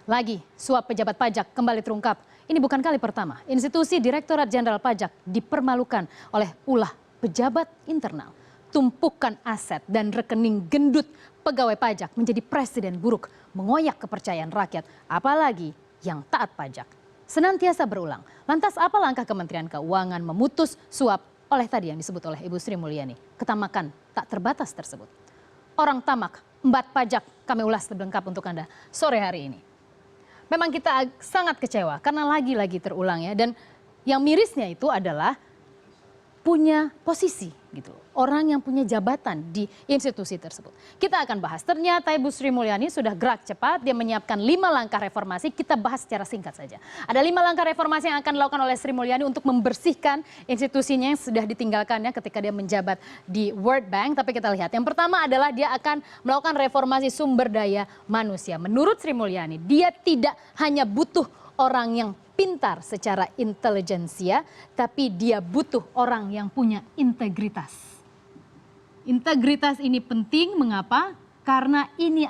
Lagi, suap pejabat pajak kembali terungkap. Ini bukan kali pertama. Institusi Direktorat Jenderal Pajak dipermalukan oleh ulah pejabat internal. Tumpukan aset dan rekening gendut pegawai pajak menjadi presiden buruk, mengoyak kepercayaan rakyat, apalagi yang taat pajak. Senantiasa berulang. Lantas apa langkah Kementerian Keuangan memutus suap oleh tadi yang disebut oleh Ibu Sri Mulyani? Ketamakan tak terbatas tersebut. Orang tamak, embat pajak, kami ulas lebih lengkap untuk Anda sore hari ini. Memang kita sangat kecewa karena lagi-lagi terulang ya. Dan yang mirisnya itu adalah punya posisi gitu. Orang yang punya jabatan di institusi tersebut. Kita akan bahas. Ternyata Ibu Sri Mulyani sudah gerak cepat. Dia menyiapkan 5 langkah reformasi. Kita bahas secara singkat saja. Ada 5 langkah reformasi yang akan dilakukan oleh Sri Mulyani untuk membersihkan institusinya yang sudah ditinggalkannya ketika dia menjabat di World Bank. Tapi kita lihat. Yang pertama adalah dia akan melakukan reformasi sumber daya manusia. Menurut Sri Mulyani, dia tidak hanya butuh orang yang pintar secara intelijensia, tapi dia butuh orang yang punya integritas. Integritas ini penting, mengapa? Karena ini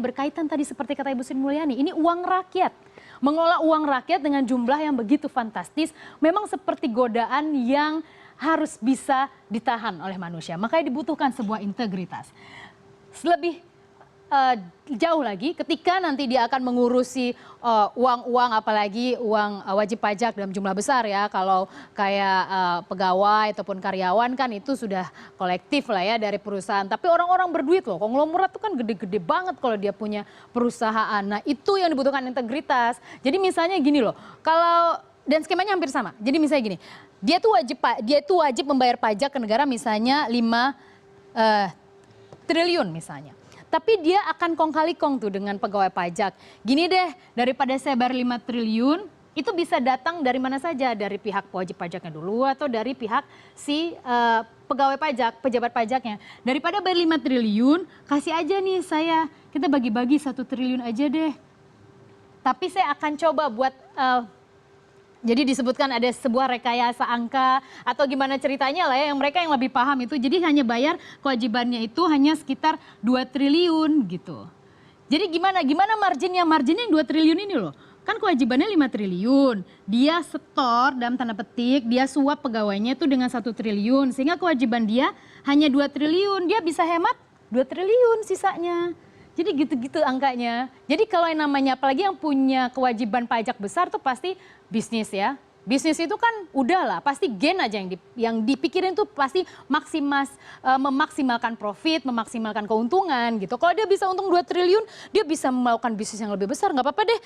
berkaitan tadi seperti kata Ibu Sri Mulyani, ini uang rakyat. Mengelola uang rakyat dengan jumlah yang begitu fantastis, memang seperti godaan yang harus bisa ditahan oleh manusia. Makanya dibutuhkan sebuah integritas. Lebih jauh lagi ketika nanti dia akan mengurusi uang-uang, apalagi uang wajib pajak dalam jumlah besar ya. Kalau kayak pegawai ataupun karyawan kan itu sudah kolektif lah ya dari perusahaan. Tapi orang-orang berduit loh, konglomerat itu kan gede-gede banget kalau dia punya perusahaan. Nah itu yang dibutuhkan integritas. Jadi misalnya gini loh, dan skemanya hampir sama. Jadi misalnya gini, dia tuh wajib membayar pajak ke negara misalnya 5 triliun misalnya. Tapi dia akan kong kali kong tuh dengan pegawai pajak. Gini deh, daripada saya bayar 5 triliun, itu bisa datang dari mana saja. Dari pihak wajib pajaknya dulu atau dari pihak si pegawai pajak, pejabat pajaknya. Daripada bayar 5 triliun, kasih aja nih kita bagi-bagi 1 triliun aja deh. Tapi saya akan coba buat jadi disebutkan ada sebuah rekayasa angka atau gimana ceritanya lah ya, yang mereka yang lebih paham itu. Jadi hanya bayar kewajibannya itu hanya sekitar 2 triliun gitu. Jadi gimana marginnya? Marginnya yang 2 triliun ini loh. Kan kewajibannya 5 triliun. Dia setor dalam tanda petik, dia suap pegawainya itu dengan 1 triliun. Sehingga kewajiban dia hanya 2 triliun. Dia bisa hemat 2 triliun sisanya. Jadi gitu-gitu angkanya. Jadi kalau yang namanya, apalagi yang punya kewajiban pajak besar tuh pasti bisnis ya. Bisnis itu kan udahlah, pasti gain aja yang dipikirin tuh pasti memaksimalkan profit, memaksimalkan keuntungan gitu. Kalau dia bisa untung 2 triliun, dia bisa melakukan bisnis yang lebih besar, nggak apa-apa deh.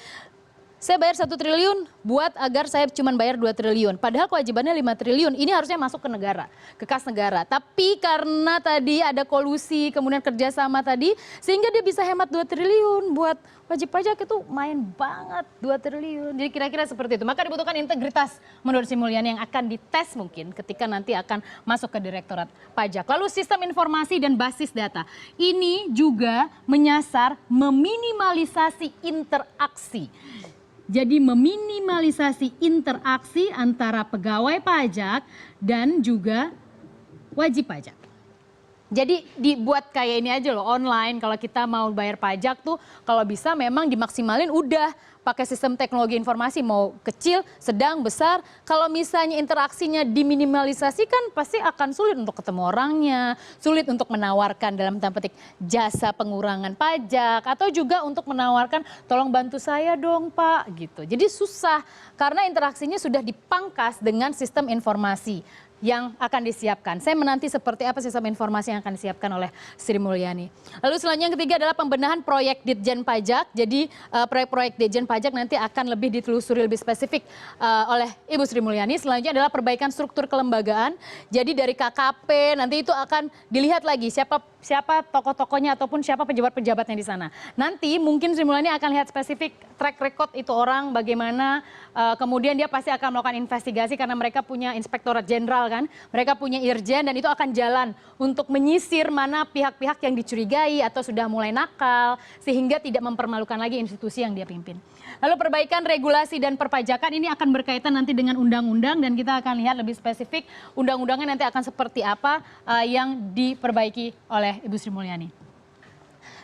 Saya bayar 1 triliun buat agar saya cuma bayar 2 triliun. Padahal kewajibannya 5 triliun. Ini harusnya masuk ke negara, ke kas negara. Tapi karena tadi ada kolusi, kemudian kerjasama tadi, sehingga dia bisa hemat 2 triliun. Buat wajib pajak itu main banget 2 triliun. Jadi kira-kira seperti itu. Maka dibutuhkan integritas menurut Sri Mulyani yang akan dites mungkin ketika nanti akan masuk ke Direktorat Pajak. Lalu sistem informasi dan basis data. Ini juga menyasar meminimalisasi interaksi. Jadi meminimalisasi interaksi antara pegawai pajak dan juga wajib pajak. Jadi dibuat kayak ini aja loh, online. Kalau kita mau bayar pajak tuh kalau bisa memang dimaksimalin udah pakai sistem teknologi informasi, mau kecil, sedang, besar. Kalau misalnya interaksinya diminimalisasi kan pasti akan sulit untuk ketemu orangnya, sulit untuk menawarkan dalam tanda petik jasa pengurangan pajak, atau juga untuk menawarkan tolong bantu saya dong Pak gitu. Jadi susah karena interaksinya sudah dipangkas dengan sistem informasi yang akan disiapkan. Saya menanti seperti apa sistem informasi yang akan disiapkan oleh Sri Mulyani. Lalu selanjutnya yang ketiga adalah pembenahan proyek Ditjen Pajak. Jadi proyek-proyek Ditjen Pajak nanti akan lebih ditelusuri lebih spesifik oleh Ibu Sri Mulyani. Selanjutnya adalah perbaikan struktur kelembagaan. Jadi dari KKP nanti itu akan dilihat lagi siapa tokoh-tokohnya ataupun siapa pejabat-pejabatnya di sana. Nanti mungkin Sri Mulyani akan lihat spesifik track record itu orang bagaimana, kemudian dia pasti akan melakukan investigasi karena mereka punya inspektorat jenderal kan, mereka punya irjen dan itu akan jalan untuk menyisir mana pihak-pihak yang dicurigai atau sudah mulai nakal sehingga tidak mempermalukan lagi institusi yang dia pimpin. Lalu perbaikan regulasi dan perpajakan ini akan berkaitan nanti dengan undang-undang dan kita akan lihat lebih spesifik undang-undangnya nanti akan seperti apa yang diperbaiki oleh Ibu Sri Mulyani.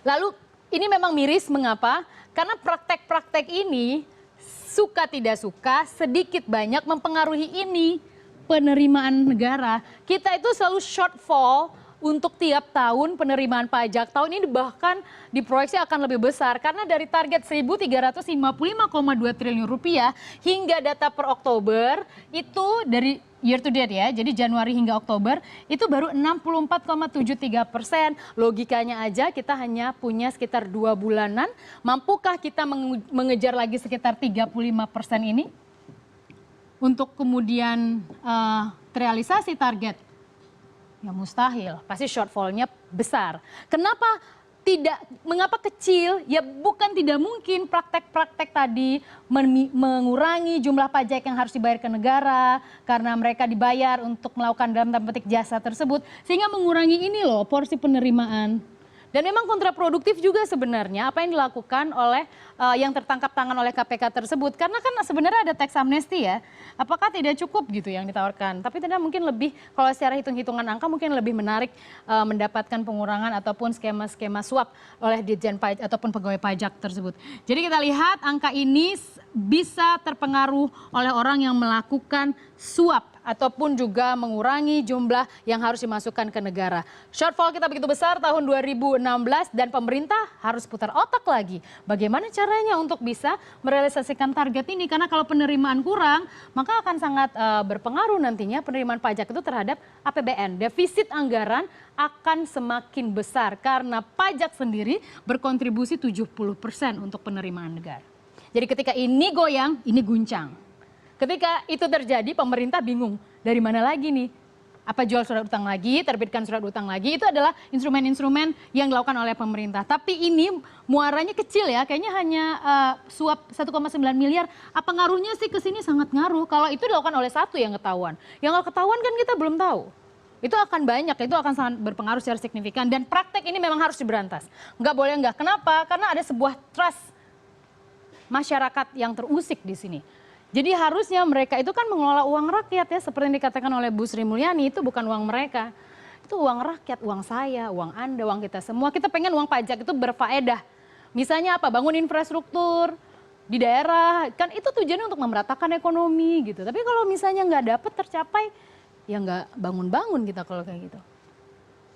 Lalu ini memang miris, mengapa? Karena praktek-praktek ini suka tidak suka, sedikit banyak mempengaruhi ini penerimaan negara. Kita itu selalu shortfall untuk tiap tahun penerimaan pajak. Tahun ini bahkan diproyeksi akan lebih besar karena dari target 1.355,2 triliun rupiah hingga data per Oktober itu dari year to date ya, jadi Januari hingga Oktober itu baru 64,73%. Logikanya aja kita hanya punya sekitar 2 bulanan. Mampukah kita mengejar lagi sekitar 35% ini untuk kemudian terrealisasi target? Ya mustahil, pasti shortfall-nya besar. Kenapa tidak, mengapa kecil? Ya bukan tidak mungkin praktek-praktek tadi mengurangi jumlah pajak yang harus dibayar ke negara karena mereka dibayar untuk melakukan dalam tanda petik jasa tersebut, sehingga mengurangi ini loh porsi penerimaan. Dan memang kontraproduktif juga sebenarnya apa yang dilakukan oleh yang tertangkap tangan oleh KPK tersebut. Karena kan sebenarnya ada tax amnesty ya. Apakah tidak cukup gitu yang ditawarkan? Tapi tidak, mungkin lebih, kalau secara hitung-hitungan angka mungkin lebih menarik mendapatkan pengurangan ataupun skema-skema suap oleh Ditjen Pajak ataupun pegawai pajak tersebut. Jadi kita lihat angka ini bisa terpengaruh oleh orang yang melakukan suap ataupun juga mengurangi jumlah yang harus dimasukkan ke negara. Shortfall kita begitu besar tahun 2016 dan pemerintah harus putar otak lagi. Bagaimana caranya untuk bisa merealisasikan target ini? Karena kalau penerimaan kurang, maka akan sangat berpengaruh nantinya penerimaan pajak itu terhadap APBN. Defisit anggaran akan semakin besar karena pajak sendiri berkontribusi 70% untuk penerimaan negara. Jadi ketika ini goyang, ini guncang. Ketika itu terjadi, pemerintah bingung. Dari mana lagi nih? Apa jual surat utang lagi, terbitkan surat utang lagi? Itu adalah instrumen-instrumen yang dilakukan oleh pemerintah. Tapi ini muaranya kecil ya, kayaknya hanya suap 1,9 miliar. Apa ngaruhnya sih ke sini? Sangat ngaruh. Kalau itu dilakukan oleh satu yang ketahuan. Yang nggak ketahuan kan kita belum tahu. Itu akan banyak, itu akan sangat berpengaruh secara signifikan. Dan praktek ini memang harus diberantas. Nggak boleh nggak. Kenapa? Karena ada sebuah trust masyarakat yang terusik di sini. Jadi harusnya mereka itu kan mengelola uang rakyat ya, seperti yang dikatakan oleh Bu Sri Mulyani, itu bukan uang mereka. Itu uang rakyat, uang saya, uang Anda, uang kita semua. Kita pengen uang pajak itu berfaedah. Misalnya apa? Bangun infrastruktur di daerah, kan itu tujuannya untuk memeratakan ekonomi gitu. Tapi kalau misalnya nggak dapat tercapai, ya nggak bangun-bangun kita kalau kayak gitu.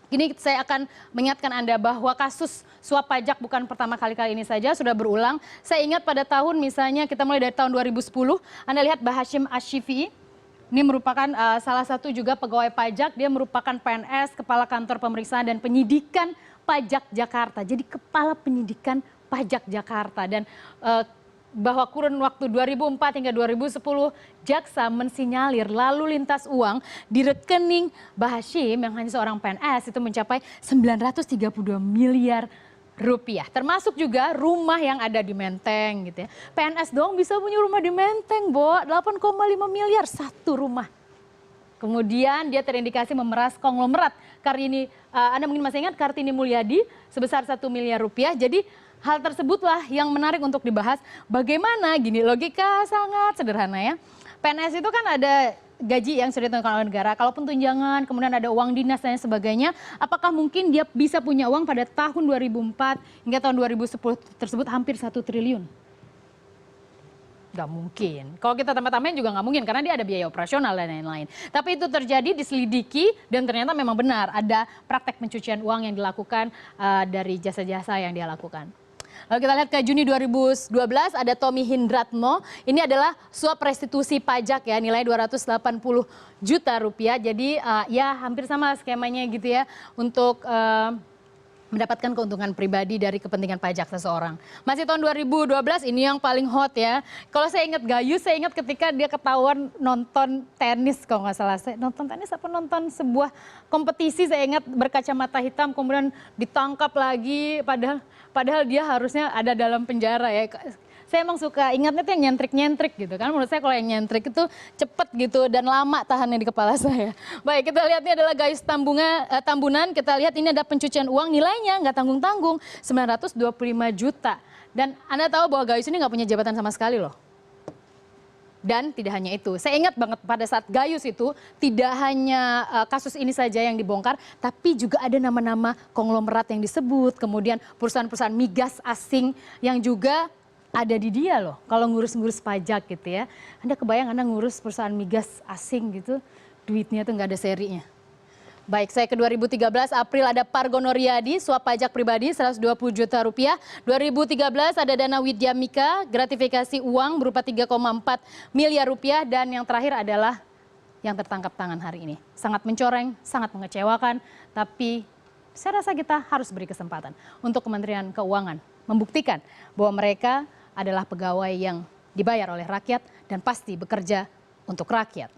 Kini saya akan mengingatkan Anda bahwa kasus suap pajak bukan pertama kali ini saja, sudah berulang. Saya ingat pada tahun misalnya kita mulai dari tahun 2010, Anda lihat Bahashim Ashifi, ini merupakan salah satu juga pegawai pajak, dia merupakan PNS, Kepala Kantor Pemeriksaan dan Penyidikan Pajak Jakarta. Jadi Kepala Penyidikan Pajak Jakarta. Dan bahwa kurun waktu 2004 hingga 2010 jaksa mensinyalir lalu lintas uang di rekening Bahashim yang hanya seorang PNS itu mencapai 932 miliar rupiah. Termasuk juga rumah yang ada di Menteng gitu ya. PNS doang bisa punya rumah di Menteng, Bo. 8,5 miliar satu rumah. Kemudian dia terindikasi memeras konglomerat Kartini, Anda mungkin masih ingat Kartini Mulyadi sebesar 1 miliar rupiah. Jadi hal tersebutlah yang menarik untuk dibahas. Bagaimana, gini logika sangat sederhana ya. PNS itu kan ada gaji yang sudah ditentukan oleh negara. Kalaupun tunjangan, kemudian ada uang dinas dan sebagainya. Apakah mungkin dia bisa punya uang pada tahun 2004 hingga tahun 2010 tersebut hampir 1 triliun? Gak mungkin. Kalau kita tambah-tambahin juga gak mungkin karena dia ada biaya operasional dan lain-lain. Tapi itu terjadi, diselidiki dan ternyata memang benar ada praktek pencucian uang yang dilakukan dari jasa-jasa yang dia lakukan. Lalu kita lihat ke Juni 2012 ada Tommy Hindratmo. Ini adalah suap restitusi pajak ya, nilai 280 juta rupiah. Jadi ya hampir sama skemanya gitu ya untuk mendapatkan keuntungan pribadi dari kepentingan pajak seseorang. Masih tahun 2012 ini yang paling hot ya. Kalau saya ingat Gayus, saya ingat ketika dia ketahuan nonton tenis kalau nggak salah. Nonton tenis apa nonton sebuah kompetisi, saya ingat berkacamata hitam kemudian ditangkap lagi padahal dia harusnya ada dalam penjara ya. Saya emang suka ingatnya tuh yang nyentrik-nyentrik gitu kan. Menurut saya kalau yang nyentrik itu cepet gitu dan lama tahannya di kepala saya. Baik, kita lihat ini adalah Gayus Tambunan. Kita lihat ini ada pencucian uang, nilainya nggak tanggung-tanggung 925 juta. Dan Anda tahu bahwa Gayus ini nggak punya jabatan sama sekali loh. Dan tidak hanya itu, saya ingat banget pada saat Gayus itu tidak hanya kasus ini saja yang dibongkar, tapi juga ada nama-nama konglomerat yang disebut, kemudian perusahaan-perusahaan migas asing yang juga ada di dia loh. Kalau ngurus-ngurus pajak gitu ya, Anda kebayang Anda ngurus perusahaan migas asing gitu, duitnya tuh nggak ada serinya. Baik, saya ke 2013, April ada Pargono Riyadi, suap pajak pribadi 120 juta rupiah. 2013 ada Dana Widya Mika, gratifikasi uang berupa 3,4 miliar rupiah. Dan yang terakhir adalah yang tertangkap tangan hari ini. Sangat mencoreng, sangat mengecewakan, tapi saya rasa kita harus beri kesempatan untuk Kementerian Keuangan membuktikan bahwa mereka adalah pegawai yang dibayar oleh rakyat dan pasti bekerja untuk rakyat.